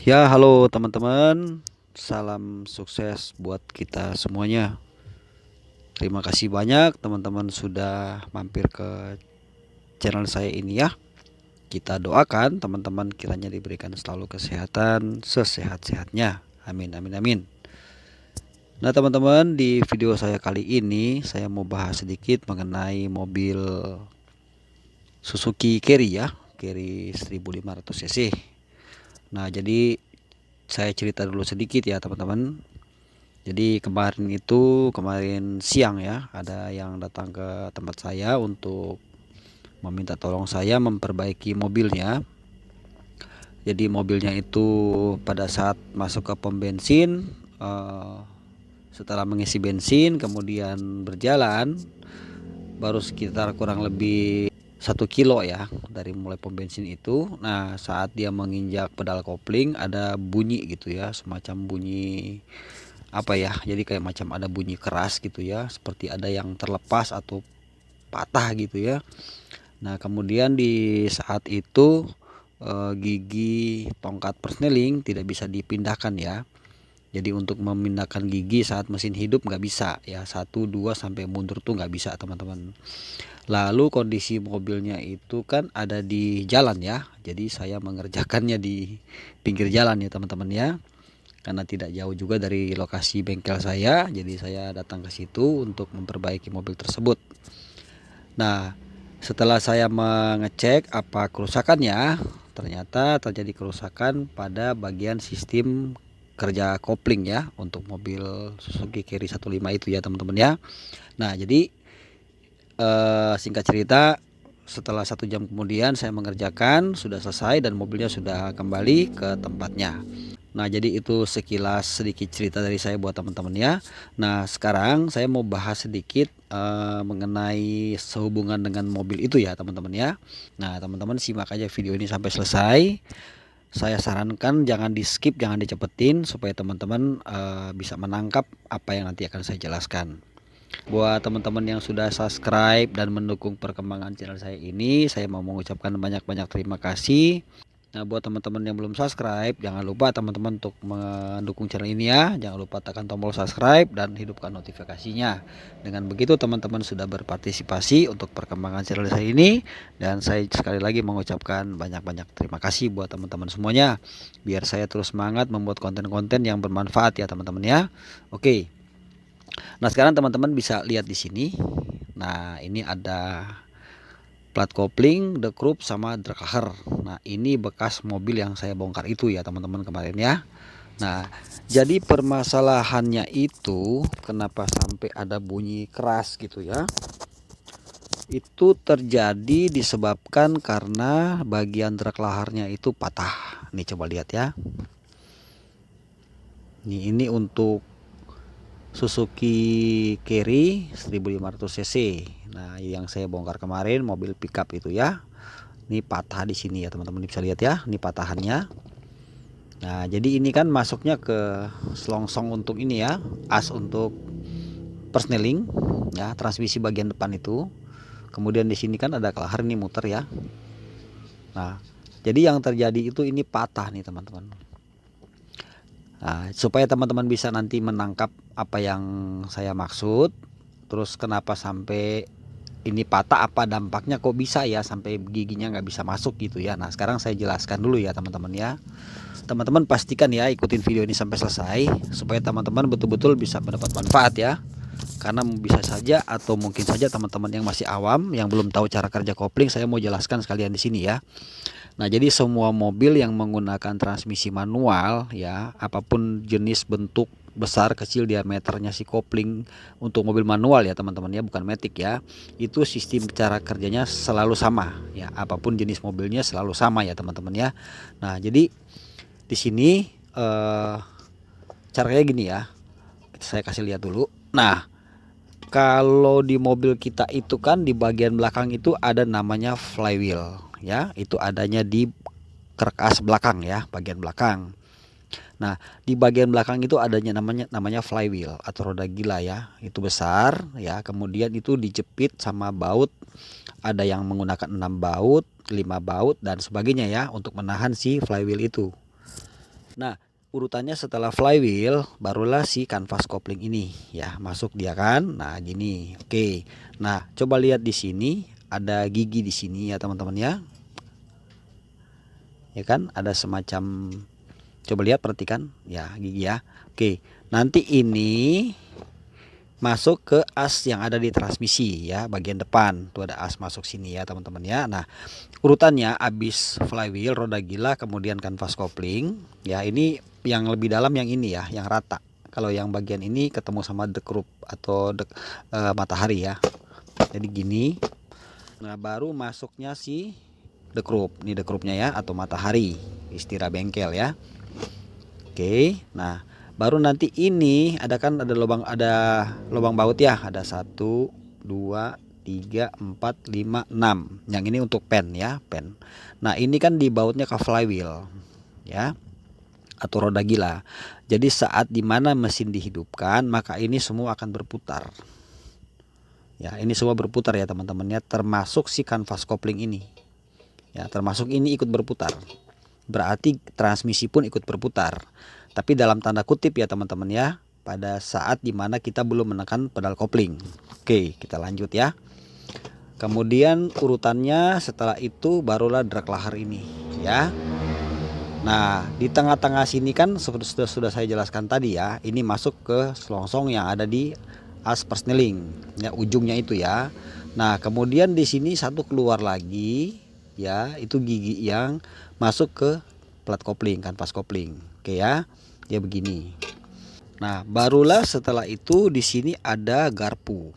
Ya, halo teman-teman. Salam sukses buat kita semuanya. Terima kasih banyak teman-teman sudah mampir ke channel saya ini ya. Kita doakan teman-teman kiranya diberikan selalu kesehatan sesehat-sehatnya. Amin amin amin. Nah, teman-teman, di video saya kali ini saya mau bahas sedikit mengenai mobil Suzuki Carry ya, Carry 1500 cc. Nah, jadi saya cerita dulu sedikit ya, teman-teman. Jadi kemarin siang ya, ada yang datang ke tempat saya untuk meminta tolong saya memperbaiki mobilnya. Jadi mobilnya itu pada saat masuk ke pom bensin, setelah mengisi bensin kemudian berjalan baru sekitar kurang lebih 1 kilo ya dari mulai pom bensin itu. Nah, saat dia menginjak pedal kopling ada bunyi gitu ya, semacam bunyi apa ya, jadi kayak macam ada bunyi keras gitu ya, seperti ada yang terlepas atau patah gitu ya. Nah, kemudian di saat itu gigi tongkat persneling tidak bisa dipindahkan ya. Jadi untuk memindahkan gigi saat mesin hidup nggak bisa ya, 1 2 sampai mundur tuh nggak bisa teman-teman. Lalu kondisi mobilnya itu kan ada di jalan ya, jadi saya mengerjakannya di pinggir jalan ya teman-teman ya, karena tidak jauh juga dari lokasi bengkel saya, jadi saya datang ke situ untuk memperbaiki mobil tersebut. Nah, setelah saya mengecek apa kerusakannya, ternyata terjadi kerusakan pada bagian sistem kerja kopling ya untuk mobil Suzuki Carry 15 itu ya teman-teman ya. Nah, jadi singkat cerita, setelah 1 jam kemudian saya mengerjakan, sudah selesai dan mobilnya sudah kembali ke tempatnya. Nah, jadi itu sekilas sedikit cerita dari saya buat teman-teman ya. Nah, sekarang saya mau bahas sedikit mengenai sehubungan dengan mobil itu ya teman-teman ya. Nah, teman-teman simak aja video ini sampai selesai. Saya sarankan jangan di skip, jangan dicepetin supaya teman-teman bisa menangkap apa yang nanti akan saya jelaskan. Buat teman-teman yang sudah subscribe dan mendukung perkembangan channel saya ini, saya mau mengucapkan banyak-banyak terima kasih. Nah, buat teman-teman yang belum subscribe, jangan lupa teman-teman untuk mendukung channel ini ya. Jangan lupa tekan tombol subscribe dan hidupkan notifikasinya. Dengan begitu teman-teman sudah berpartisipasi untuk perkembangan channel saya ini. Dan saya sekali lagi mengucapkan banyak-banyak terima kasih buat teman-teman semuanya. Biar saya terus semangat membuat konten-konten yang bermanfaat ya teman-teman ya. Oke. Nah, sekarang teman-teman bisa lihat di sini. Nah, ini ada plat kopling, dekrup sama dragher. Nah, ini bekas mobil yang saya bongkar itu ya teman-teman kemarin ya. Nah, jadi permasalahannya itu kenapa sampai ada bunyi keras gitu ya. Itu terjadi disebabkan karena bagian drag laharnya itu patah. Nih coba lihat ya. Ini untuk Suzuki Carry 1500 cc. Nah, yang saya bongkar kemarin mobil pickup itu ya. Ini patah di sini ya teman-teman, bisa lihat ya, ini patahannya. Nah, jadi ini kan masuknya ke selongsong untuk ini ya, as untuk persneling ya, transmisi bagian depan itu. Kemudian di sini kan ada kelahar nih muter ya. Nah, jadi yang terjadi itu ini patah nih teman-teman. Nah, supaya teman-teman bisa nanti menangkap apa yang saya maksud, terus kenapa sampai ini patah, apa dampaknya kok bisa ya sampai giginya nggak bisa masuk gitu ya. Nah, sekarang saya jelaskan dulu ya teman-teman ya. Teman-teman pastikan ya ikutin video ini sampai selesai supaya teman-teman betul-betul bisa mendapat manfaat ya. Karena bisa saja atau mungkin saja teman-teman yang masih awam yang belum tahu cara kerja kopling, saya mau jelaskan sekalian di sini ya. Nah, jadi semua mobil yang menggunakan transmisi manual ya, apapun jenis, bentuk, besar kecil diameternya si kopling untuk mobil manual ya teman-teman ya, bukan matic ya, itu sistem cara kerjanya selalu sama ya, apapun jenis mobilnya selalu sama ya teman-teman ya. Nah, jadi di sini caranya gini ya, saya kasih lihat dulu. Nah, kalau di mobil kita itu kan di bagian belakang itu ada namanya flywheel ya, itu adanya di karkas belakang ya, bagian belakang. Nah, di bagian belakang itu adanya namanya flywheel atau roda gila ya, itu besar ya, kemudian itu dijepit sama baut, ada yang menggunakan 6 baut, 5 baut dan sebagainya ya untuk menahan si flywheel itu. Nah, urutannya setelah flywheel barulah si kanvas kopling ini ya masuk dia kan. Nah, gini. Oke. Nah, coba lihat di sini ada gigi di sini ya teman-teman ya. Ya kan, ada semacam, coba lihat perhatikan ya gigi ya. Oke. Nanti ini masuk ke as yang ada di transmisi ya, bagian depan tuh ada as masuk sini ya teman-teman ya. Nah, urutannya habis flywheel, roda gila, kemudian kanvas kopling ya. Ini yang lebih dalam yang ini ya, yang rata. Kalau yang bagian ini ketemu sama dekrup atau matahari ya, jadi gini. Nah, baru masuknya si dekrup, ini dekrupnya ya, atau matahari istilah bengkel ya. Oke, nah baru nanti ini ada kan ada lubang baut ya, ada 1 2 3 4 5 6. Yang ini untuk pen ya, pen. Nah, ini kan di bautnya ke flywheel ya, atau roda gila. Jadi saat dimana mesin dihidupkan, maka ini semua akan berputar. Ya, ini semua berputar ya teman-teman ya, termasuk si kanvas kopling ini. Ya, termasuk ini ikut berputar. Berarti transmisi pun ikut berputar. Tapi dalam tanda kutip ya teman-teman ya, pada saat dimana kita belum menekan pedal kopling. Oke, kita lanjut ya. Kemudian urutannya setelah itu barulah drag lahar ini ya. Nah, di tengah-tengah sini kan sudah saya jelaskan tadi ya, ini masuk ke selongsong yang ada di as persneling ya, ujungnya itu ya. Nah, kemudian di sini satu keluar lagi ya, itu gigi yang masuk ke plat kopling, kanvas kopling. Oke ya, dia begini. Nah, barulah setelah itu di sini ada garpu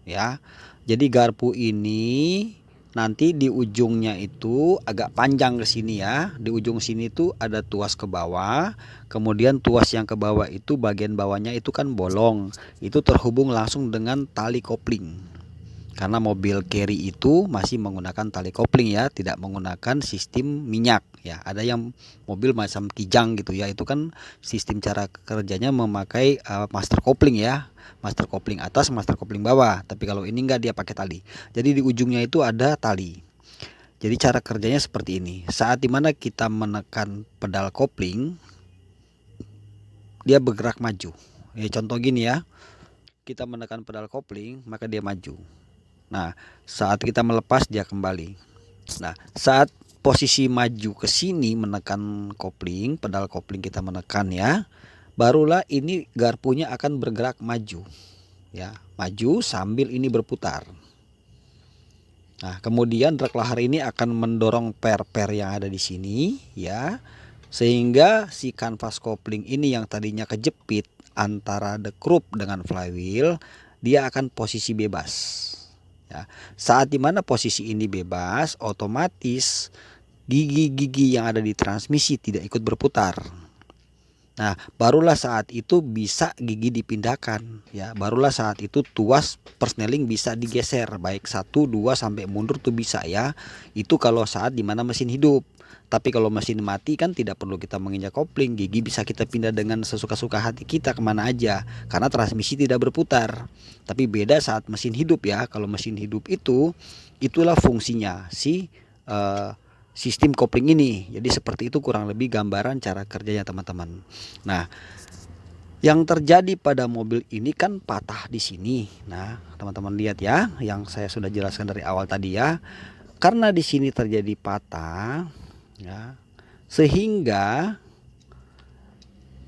ya. Jadi garpu ini nanti di ujungnya itu agak panjang ke sini ya. Di ujung sini tuh ada tuas ke bawah. Kemudian tuas yang ke bawah itu bagian bawahnya itu kan bolong. Itu terhubung langsung dengan tali kopling. Karena mobil carry itu masih menggunakan tali kopling ya, tidak menggunakan sistem minyak ya. Ada yang mobil macam Kijang gitu ya, itu kan sistem cara kerjanya memakai master kopling ya, master kopling atas, master kopling bawah. Tapi kalau ini enggak, dia pakai tali. Jadi di ujungnya itu ada tali. Jadi cara kerjanya seperti ini. Saat dimana kita menekan pedal kopling, dia bergerak maju. Ya, contoh gini ya, kita menekan pedal kopling maka dia maju. Nah, saat kita melepas dia kembali. Nah, saat posisi maju ke sini menekan kopling, pedal kopling kita menekan ya, barulah ini garpunya akan bergerak maju. Ya, maju sambil ini berputar. Nah, kemudian drag lahar ini akan mendorong per-per yang ada di sini ya, sehingga si kanvas kopling ini yang tadinya kejepit antara dekrup dengan flywheel, dia akan posisi bebas. Ya, saat dimana posisi ini bebas, otomatis gigi-gigi yang ada di transmisi tidak ikut berputar. Nah, barulah saat itu bisa gigi dipindahkan ya. Barulah saat itu tuas persneling bisa digeser, baik 1 2 sampai mundur tuh bisa ya. Itu kalau saat dimana mesin hidup. Tapi kalau mesin mati kan tidak perlu kita menginjak kopling, gigi bisa kita pindah dengan sesuka-suka hati kita kemana aja, karena transmisi tidak berputar. Tapi beda saat mesin hidup ya. Kalau mesin hidup itu, itulah fungsinya si sistem kopling ini. Jadi seperti itu kurang lebih gambaran cara kerjanya teman-teman. Nah, yang terjadi pada mobil ini kan patah di sini. Nah, teman-teman lihat ya, yang saya sudah jelaskan dari awal tadi ya. Karena di sini terjadi patah ya, sehingga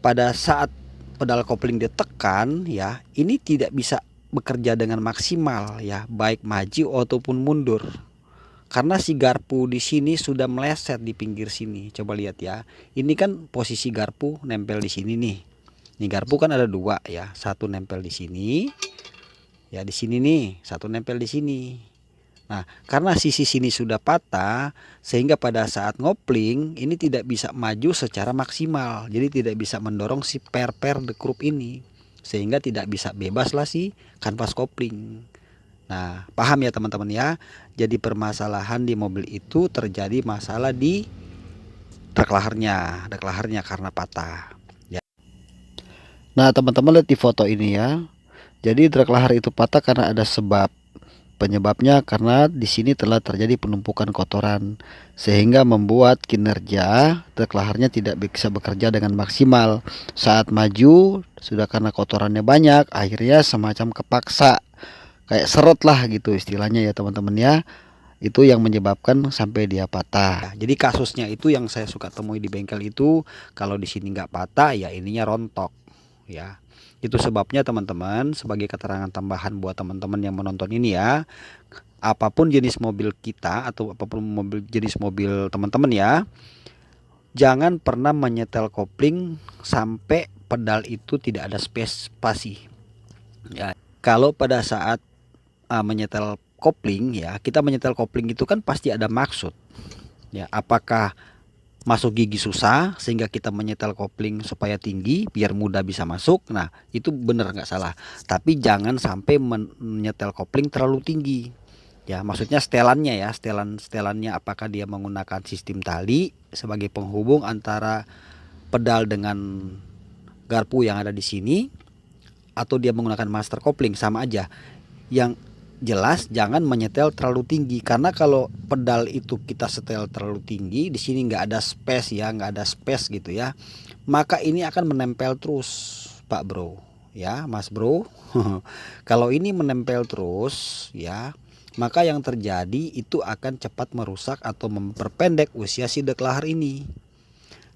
pada saat pedal kopling ditekan ya, ini tidak bisa bekerja dengan maksimal ya, baik maju ataupun mundur. Karena si garpu di sini sudah meleset di pinggir sini. Coba lihat ya. Ini kan posisi garpu nempel di sini nih. Nih garpu kan ada 2 ya, satu nempel di sini. Ya di sini nih, satu nempel di sini. Nah, karena sisi sini sudah patah, sehingga pada saat ngopling ini tidak bisa maju secara maksimal. Jadi tidak bisa mendorong si per-per dekrup ini, sehingga tidak bisa bebas lah si kanvas kopling. Nah, paham ya teman-teman ya. Jadi permasalahan di mobil itu terjadi masalah di drag laharnya karena patah. Ya. Nah, teman-teman lihat di foto ini ya. Jadi drag lahar itu patah karena ada sebab Penyebabnya karena di sini telah terjadi penumpukan kotoran sehingga membuat kinerja truk laharnya tidak bisa bekerja dengan maksimal. Saat maju sudah karena kotorannya banyak, akhirnya semacam kepaksa, kayak seret lah gitu istilahnya ya teman-teman ya. Itu yang menyebabkan sampai dia patah. Jadi kasusnya itu yang saya suka temui di bengkel itu, kalau di sini nggak patah ya ininya rontok ya. Itu sebabnya teman-teman, sebagai keterangan tambahan buat teman-teman yang menonton ini ya, apapun jenis mobil kita atau apapun jenis mobil teman-teman ya, jangan pernah menyetel kopling sampai pedal itu tidak ada spasi ya. Kalau pada saat menyetel kopling ya, kita menyetel kopling itu kan pasti ada maksud ya. Apakah masuk gigi susah sehingga kita menyetel kopling supaya tinggi biar mudah bisa masuk? Nah itu bener nggak salah, tapi jangan sampai menyetel kopling terlalu tinggi ya. Maksudnya setelannya ya, setelannya apakah dia menggunakan sistem tali sebagai penghubung antara pedal dengan garpu yang ada di sini, atau dia menggunakan master kopling, sama aja. Yang jelas jangan menyetel terlalu tinggi, karena kalau pedal itu kita setel terlalu tinggi, di sini nggak ada space ya, nggak ada space gitu ya, maka ini akan menempel terus Pak Bro ya, Mas Bro. Kalau ini menempel terus ya, maka yang terjadi itu akan cepat merusak atau memperpendek usia si dek lahar ini.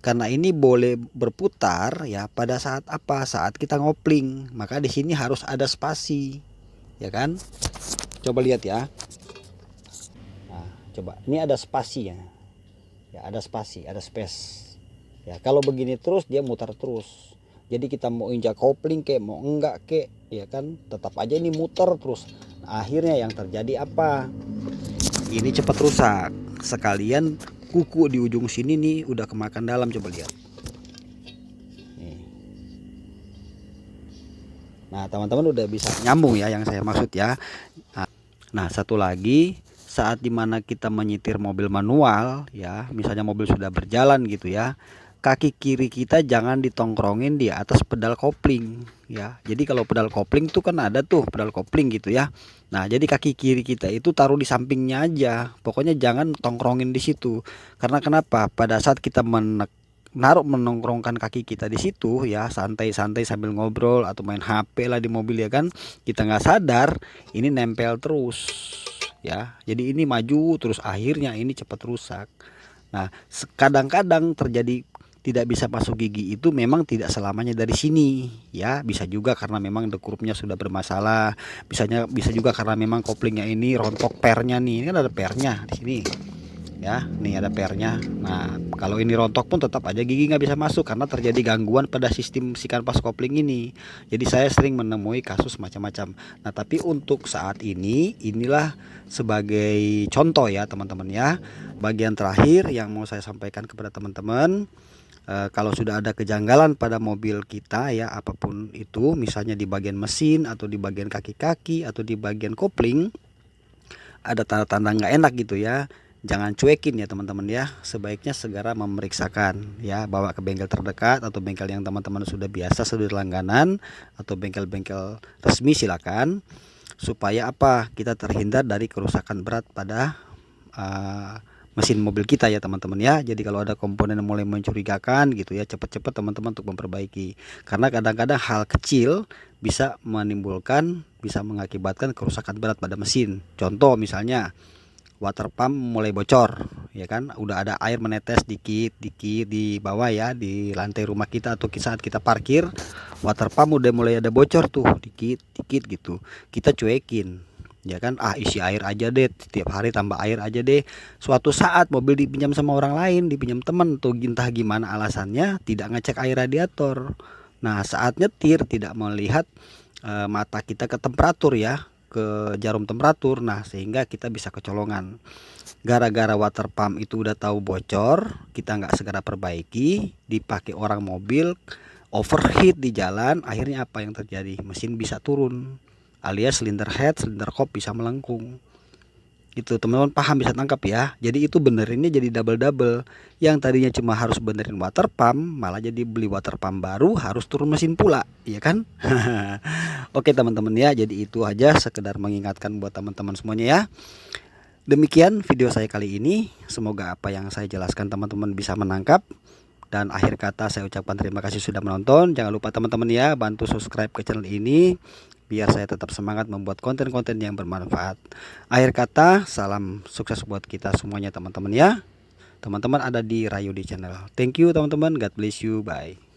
Karena ini boleh berputar ya pada saat apa? Saat kita ngopling, maka di sini harus ada spasi ya kan. Coba lihat ya. Nah, coba ini ada spasi ya. Ya ada spasi, ada space. Ya kalau begini terus dia mutar terus. Jadi kita mau injak kopling kek, mau enggak kek, ya kan tetap aja ini muter terus. Nah, akhirnya yang terjadi apa? Ini cepat rusak. Sekalian kuku di ujung sini nih udah kemakan dalam, coba lihat. Nih. Nah, teman-teman udah bisa nyambung ya yang saya maksud ya. Nah, satu lagi, saat dimana kita menyetir mobil manual ya, misalnya mobil sudah berjalan gitu ya, kaki kiri kita jangan ditongkrongin di atas pedal kopling ya. Jadi kalau pedal kopling tuh kan ada tuh pedal kopling gitu ya. Nah, jadi kaki kiri kita itu taruh di sampingnya aja. Pokoknya jangan tongkrongin di situ. Karena kenapa? Pada saat kita menongkrongkan kaki kita di situ ya, santai-santai sambil ngobrol atau main HP lah di mobil ya kan, kita nggak sadar ini nempel terus ya. Jadi ini maju terus, akhirnya ini cepat rusak. Nah kadang-kadang terjadi tidak bisa masuk gigi itu memang tidak selamanya dari sini ya, bisa juga karena memang dekurupnya sudah bermasalah, bisa juga karena memang koplingnya ini rontok, pernya nih, ini kan ada pernya di sini ya, nih ada pernya. Nah kalau ini rontok pun tetap aja gigi nggak bisa masuk karena terjadi gangguan pada sistem si kanvas kopling ini. Jadi saya sering menemui kasus macam-macam. Nah tapi untuk saat ini, inilah sebagai contoh ya teman-teman ya. Bagian terakhir yang mau saya sampaikan kepada teman-teman, kalau sudah ada kejanggalan pada mobil kita ya, apapun itu, misalnya di bagian mesin atau di bagian kaki-kaki atau di bagian kopling ada tanda-tanda nggak enak gitu ya, jangan cuekin ya teman-teman ya. Sebaiknya segera memeriksakan ya, bawa ke bengkel terdekat atau bengkel yang teman-teman sudah biasa, sudah langganan, atau bengkel-bengkel resmi silakan, supaya apa, kita terhindar dari kerusakan berat pada mesin mobil kita ya teman-teman ya. Jadi kalau ada komponen yang mulai mencurigakan gitu ya, cepat-cepat teman-teman untuk memperbaiki, karena kadang-kadang hal kecil bisa mengakibatkan kerusakan berat pada mesin. Contoh misalnya water pump mulai bocor ya kan, udah ada air menetes dikit-dikit di bawah ya, di lantai rumah kita, atau saat kita parkir water pump udah mulai ada bocor tuh dikit-dikit gitu, kita cuekin ya kan, isi air aja deh, setiap hari tambah air aja deh. Suatu saat mobil dipinjam sama orang lain, dipinjam temen tuh, entah gimana alasannya tidak ngecek air radiator. Nah saat nyetir tidak melihat mata kita ke temperatur ya, ke jarum temperatur. Nah sehingga kita bisa kecolongan. Gara-gara water pump itu udah tahu bocor, kita nggak segera perbaiki, dipakai orang mobil, overheat di jalan, akhirnya apa yang terjadi? Mesin bisa turun, alias silinder head, silinder kop bisa melengkung Gitu teman-teman, paham, bisa tangkap ya. Jadi itu benerinnya jadi double-double. Yang tadinya cuma harus benerin water pump, malah jadi beli water pump baru, harus turun mesin pula, ya kan? Oke teman-teman ya, jadi itu aja sekedar mengingatkan buat teman-teman semuanya ya. Demikian video saya kali ini, semoga apa yang saya jelaskan teman-teman bisa menangkap. Dan akhir kata saya ucapkan terima kasih sudah menonton. Jangan lupa teman-teman ya, bantu subscribe ke channel ini biar saya tetap semangat membuat konten-konten yang bermanfaat. Akhir kata, salam sukses buat kita semuanya teman-teman ya. Teman-teman ada di Rayu di channel. Thank you teman-teman, God bless you, bye.